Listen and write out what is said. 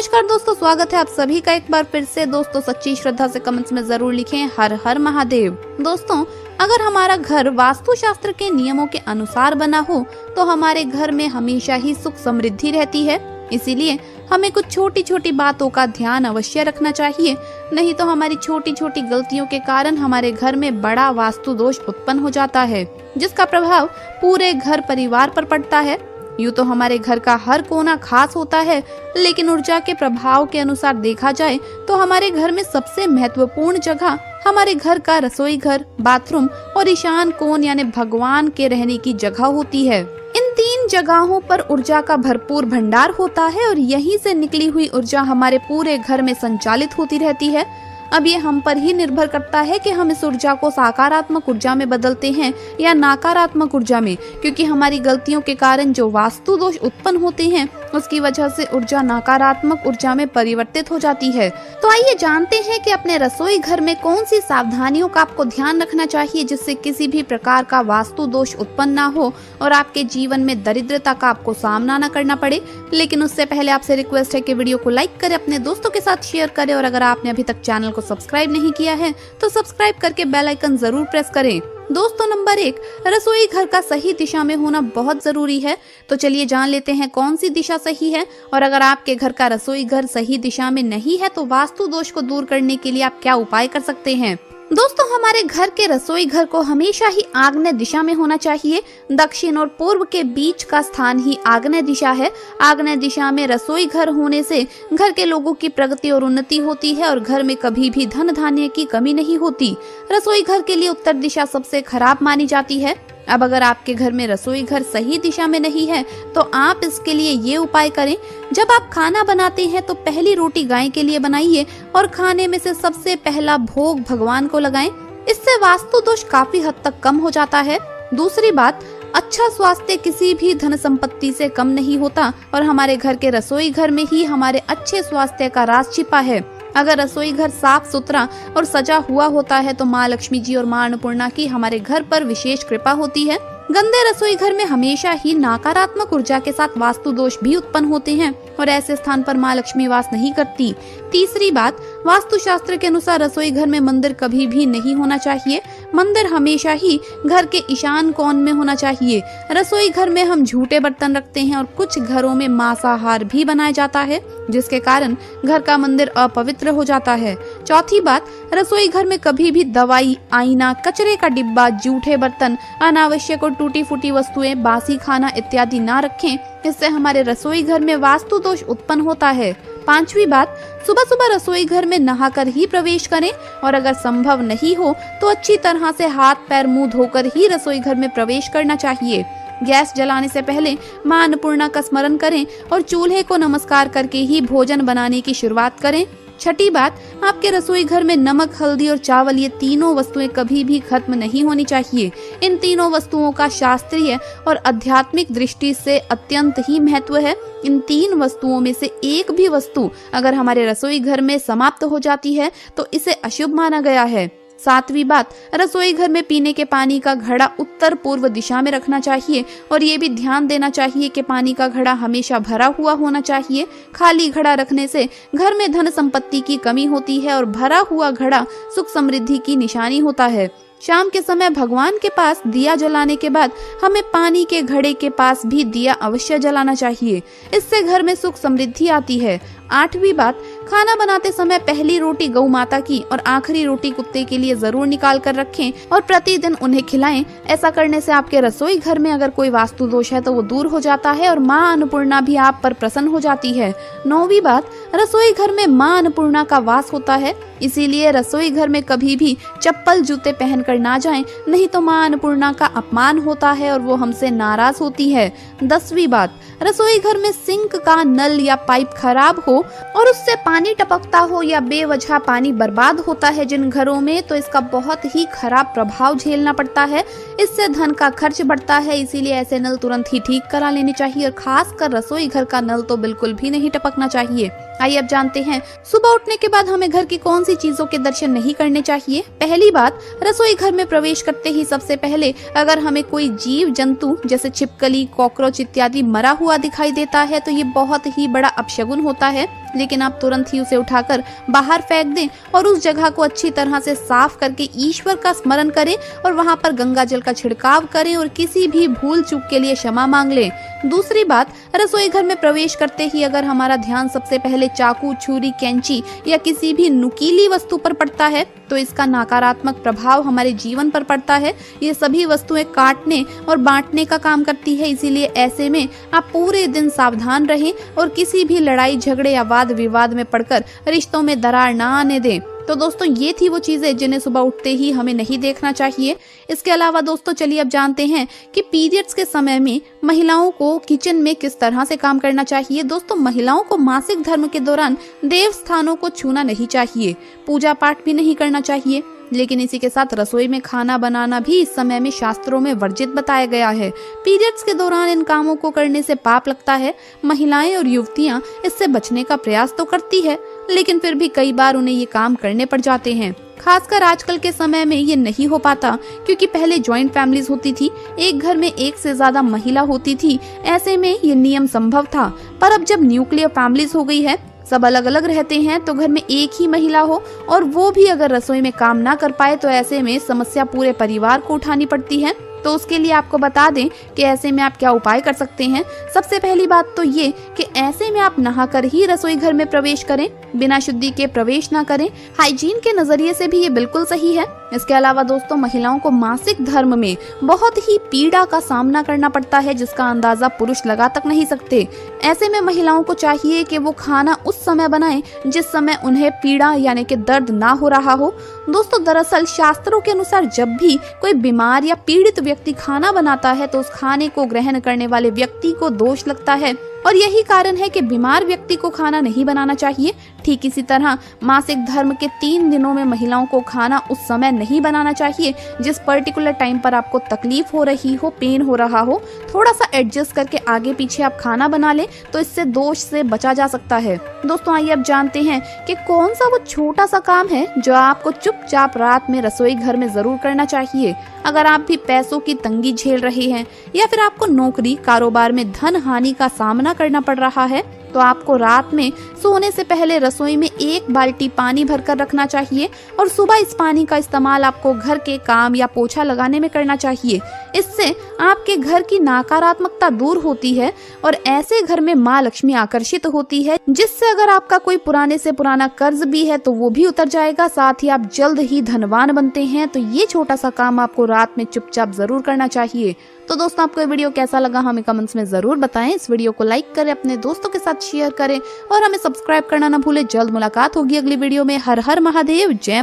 नमस्कार दोस्तों, स्वागत है आप सभी का एक बार फिर से। दोस्तों सच्ची श्रद्धा से कमेंट्स में जरूर लिखें हर हर महादेव। दोस्तों अगर हमारा घर वास्तुशास्त्र के नियमों के अनुसार बना हो तो हमारे घर में हमेशा ही सुख समृद्धि रहती है। इसीलिए हमें कुछ छोटी छोटी बातों का ध्यान अवश्य रखना चाहिए, नहीं तो हमारी छोटी छोटी गलतियों के कारण हमारे घर में बड़ा वास्तु दोष उत्पन्न हो जाता है, जिसका प्रभाव पूरे घर परिवार पर पड़ता है। यूँ तो हमारे घर का हर कोना खास होता है, लेकिन ऊर्जा के प्रभाव के अनुसार देखा जाए तो हमारे घर में सबसे महत्वपूर्ण जगह हमारे घर का रसोई घर, बाथरूम और ईशान कोण यानी भगवान के रहने की जगह होती है। इन तीन जगहों पर ऊर्जा का भरपूर भंडार होता है और यहीं से निकली हुई ऊर्जा हमारे पूरे घर में संचालित होती रहती है। अब ये हम पर ही निर्भर करता है कि हम इस ऊर्जा को सकारात्मक ऊर्जा में बदलते हैं या नकारात्मक ऊर्जा में, क्योंकि हमारी गलतियों के कारण जो वास्तु दोष उत्पन्न होते हैं उसकी वजह से ऊर्जा नकारात्मक ऊर्जा में परिवर्तित हो जाती है। तो आइए जानते हैं कि अपने रसोई घर में कौन सी सावधानियों का आपको ध्यान रखना चाहिए जिससे किसी भी प्रकार का वास्तु दोष उत्पन्न ना हो और आपके जीवन में दरिद्रता का आपको सामना न करना पड़े। लेकिन उससे पहले आपसे रिक्वेस्ट है कि वीडियो को लाइक करें, अपने दोस्तों के साथ शेयर करें और अगर आपने अभी तक चैनल को सब्सक्राइब नहीं किया है तो सब्सक्राइब करके बेल आइकन जरूर प्रेस करें। दोस्तों नंबर 1, रसोई घर का सही दिशा में होना बहुत जरूरी है। तो चलिए जान लेते हैं कौन सी दिशा सही है और अगर आपके घर का रसोई घर सही दिशा में नहीं है तो वास्तु दोष को दूर करने के लिए आप क्या उपाय कर सकते हैं। दोस्तों हमारे घर के रसोई घर को हमेशा ही आग्नेय दिशा में होना चाहिए। दक्षिण और पूर्व के बीच का स्थान ही आग्नेय दिशा है। आग्नेय दिशा में रसोई घर होने से घर के लोगों की प्रगति और उन्नति होती है और घर में कभी भी धन धान्य की कमी नहीं होती। रसोई घर के लिए उत्तर दिशा सबसे खराब मानी जाती है। अब अगर आपके घर में रसोई घर सही दिशा में नहीं है तो आप इसके लिए ये उपाय करें। जब आप खाना बनाते हैं तो पहली रोटी गाय के लिए बनाइए और खाने में से सबसे पहला भोग भगवान को लगाएं। इससे वास्तु दोष काफी हद तक कम हो जाता है। दूसरी बात, अच्छा स्वास्थ्य किसी भी धन संपत्ति से कम नहीं होता और हमारे घर के रसोई घर में ही हमारे अच्छे स्वास्थ्य का राज छिपा है। अगर रसोई घर साफ सुथरा और सजा हुआ होता है तो माँ लक्ष्मी जी और माँ अन्नपूर्णा की हमारे घर पर विशेष कृपा होती है। गंदे रसोई घर में हमेशा ही नकारात्मक ऊर्जा के साथ वास्तु दोष भी उत्पन्न होते हैं और ऐसे स्थान पर माँ लक्ष्मी वास नहीं करती। तीसरी बात, वास्तुशास्त्र के अनुसार रसोई घर में मंदिर कभी भी नहीं होना चाहिए। मंदिर हमेशा ही घर के ईशान कोण में होना चाहिए। रसोई घर में हम झूठे बर्तन रखते हैं और कुछ घरों में मांसाहार भी बनाया जाता है, जिसके कारण घर का मंदिर अपवित्र हो जाता है। चौथी बात, रसोई घर में कभी भी दवाई, आईना, कचरे का डिब्बा, जूठे बर्तन, अनावश्यक और टूटी फूटी वस्तुएं, बासी खाना इत्यादि ना रखें। इससे हमारे रसोई घर में वास्तु दोष उत्पन्न होता है। पांचवी बात, सुबह सुबह रसोई घर में नहाकर ही प्रवेश करें और अगर संभव नहीं हो तो अच्छी तरह से हाथ पैर मुंह धोकर ही रसोई घर में प्रवेश करना चाहिए। गैस जलाने से पहले माँ अन्नपूर्णा का स्मरण करें और चूल्हे को नमस्कार करके ही भोजन बनाने की शुरुआत करें। छठी बात, आपके रसोई घर में नमक, हल्दी और चावल ये तीनों वस्तुएं कभी भी खत्म नहीं होनी चाहिए। इन तीनों वस्तुओं का शास्त्रीय और आध्यात्मिक दृष्टि से अत्यंत ही महत्व है। इन तीन वस्तुओं में से एक भी वस्तु अगर हमारे रसोई घर में समाप्त हो जाती है तो इसे अशुभ माना गया है। सातवीं बात, रसोई घर में पीने के पानी का घड़ा उत्तर पूर्व दिशा में रखना चाहिए और ये भी ध्यान देना चाहिए कि पानी का घड़ा हमेशा भरा हुआ होना चाहिए। खाली घड़ा रखने से घर में धन संपत्ति की कमी होती है और भरा हुआ घड़ा सुख समृद्धि की निशानी होता है। शाम के समय भगवान के पास दिया जलाने के बाद हमें पानी के घड़े के पास भी दिया अवश्य जलाना चाहिए। इससे घर में सुख समृद्धि आती है। आठवीं बात, खाना बनाते समय पहली रोटी गौ माता की और आखिरी रोटी कुत्ते के लिए जरूर निकाल कर रखें और प्रतिदिन उन्हें खिलाएं। ऐसा करने से आपके रसोई घर में अगर कोई वास्तु दोष है तो वो दूर हो जाता है और माँ अन्नपूर्णा भी आप पर प्रसन्न हो जाती है। नौवीं बात, रसोई घर में माँ अन्नपूर्णा का वास होता है, इसीलिए रसोई घर में कभी भी चप्पल जूते पहनकर ना जाएं, नहीं तो माँ अन्नपूर्णा का अपमान होता है और वो हमसे नाराज होती है। 10वीं बात, रसोई घर में सिंक का नल या पाइप खराब हो और उससे पानी टपकता हो या बेवजह पानी बर्बाद होता है जिन घरों में, तो इसका बहुत ही खराब प्रभाव झेलना पड़ता है। इससे धन का खर्च बढ़ता है, इसीलिए ऐसे नल तुरंत ही ठीक करा लेने चाहिए और खासकर रसोई घर का नल तो बिल्कुल भी नहीं टपकना चाहिए। आइए अब जानते हैं सुबह उठने के बाद हमें घर की कौन सी चीजों के दर्शन नहीं करने चाहिए। पहली बात, रसोई घर में प्रवेश करते ही सबसे पहले अगर हमें कोई जीव जंतु जैसे छिपकली, कॉकरोच इत्यादि मरा हुआ दिखाई देता है तो ये बहुत ही बड़ा अपशगुन होता है। लेकिन आप तुरंत ही उसे उठाकर बाहर फेंक दें और उस जगह को अच्छी तरह से साफ करके ईश्वर का स्मरण करें और वहां पर गंगा जल का छिड़काव करें और किसी भी भूल चूक के लिए क्षमा मांग लें। दूसरी बात, रसोई घर में प्रवेश करते ही अगर हमारा ध्यान सबसे पहले चाकू, छुरी, कैंची या किसी भी नुकीली वस्तु पर पड़ता है तो इसका नकारात्मक प्रभाव हमारे जीवन पर पड़ता है। ये सभी वस्तुएं काटने और बांटने का काम करती है, इसीलिए ऐसे में आप पूरे दिन सावधान रहें और किसी भी लड़ाई झगड़े या वाद विवाद में पड़कर रिश्तों में दरार ना आने दें। तो दोस्तों ये थी वो चीजें जिन्हें सुबह उठते ही हमें नहीं देखना चाहिए। इसके अलावा दोस्तों चलिए अब जानते हैं कि पीरियड्स के समय में महिलाओं को किचन में किस तरह से काम करना चाहिए। दोस्तों महिलाओं को मासिक धर्म के दौरान देव स्थानों को छूना नहीं चाहिए, पूजा पाठ भी नहीं करना चाहिए, लेकिन इसी के साथ रसोई में खाना बनाना भी इस समय में शास्त्रों में वर्जित बताया गया है। पीरियड्स के दौरान इन कामों को करने से पाप लगता है। महिलाएं और युवतियां इससे बचने का प्रयास तो करती है, लेकिन फिर भी कई बार उन्हें ये काम करने पड़ जाते हैं। खासकर आजकल के समय में ये नहीं हो पाता, क्योंकि पहले जॉइंट फैमिलीज होती थी, एक घर में एक से ज्यादा महिला होती थी, ऐसे में ये नियम संभव था। पर अब जब न्यूक्लियर फैमिलीज हो गई है, सब अलग अलग रहते हैं, तो घर में एक ही महिला हो और वो भी अगर रसोई में काम ना कर पाए तो ऐसे में समस्या पूरे परिवार को उठानी पड़ती है। तो उसके लिए आपको बता दें कि ऐसे में आप क्या उपाय कर सकते हैं। सबसे पहली बात तो ये कि ऐसे में आप नहाकर ही रसोई घर में प्रवेश करें, बिना शुद्धि के प्रवेश ना करें। हाइजीन के नजरिए से भी ये बिल्कुल सही है। इसके अलावा दोस्तों महिलाओं को मासिक धर्म में बहुत ही पीड़ा का सामना करना पड़ता है, जिसका अंदाजा पुरुष लगा तक नहीं सकते। ऐसे में महिलाओं को चाहिए कि वो खाना उस समय बनाएं जिस समय उन्हें पीड़ा यानी कि दर्द ना हो रहा हो। दोस्तों दरअसल शास्त्रों के अनुसार जब भी कोई बीमार या पीड़ित व्यक्ति खाना बनाता है तो उस खाने को ग्रहण करने वाले व्यक्ति को दोष लगता है और यही कारण है कि बीमार व्यक्ति को खाना नहीं बनाना चाहिए। ठीक इसी तरह मासिक धर्म के 3 दिनों में महिलाओं को खाना उस समय नहीं बनाना चाहिए जिस पर्टिकुलर टाइम पर आपको तकलीफ हो रही हो, पेन हो रहा हो। थोड़ा सा एडजस्ट करके आगे पीछे आप खाना बना लें तो इससे दोष से बचा जा सकता है। दोस्तों आइए अब जानते हैं कि कौन सा वो छोटा सा काम है जो आपको चुपचाप रात में रसोई घर में जरूर करना चाहिए। अगर आप भी पैसों की तंगी झेल रहे हैं या फिर आपको नौकरी कारोबार में धन हानि का सामना करना पड़ रहा है तो आपको रात में सोने से पहले रसोई में 1 बाल्टी पानी भरकर रखना चाहिए और सुबह इस पानी का इस्तेमाल आपको घर के काम या पोछा लगाने में करना चाहिए। इससे आपके घर की नकारात्मकता दूर होती है और ऐसे घर में माँ लक्ष्मी आकर्षित होती है, जिससे अगर आपका कोई पुराने से पुराना कर्ज भी है तो वो भी उतर जाएगा, साथ ही आप जल्द ही धनवान बनते हैं। तो ये छोटा सा काम आपको रात में चुपचाप जरूर करना चाहिए। तो दोस्तों आपको ये वीडियो कैसा लगा हमें कमेंट्स में जरूर बताएं। इस वीडियो को लाइक करें, अपने दोस्तों के साथ शेयर करें और हमें सब्सक्राइब करना ना भूलें। जल्द मुलाकात होगी अगली वीडियो में। हर हर महादेव, जय मां।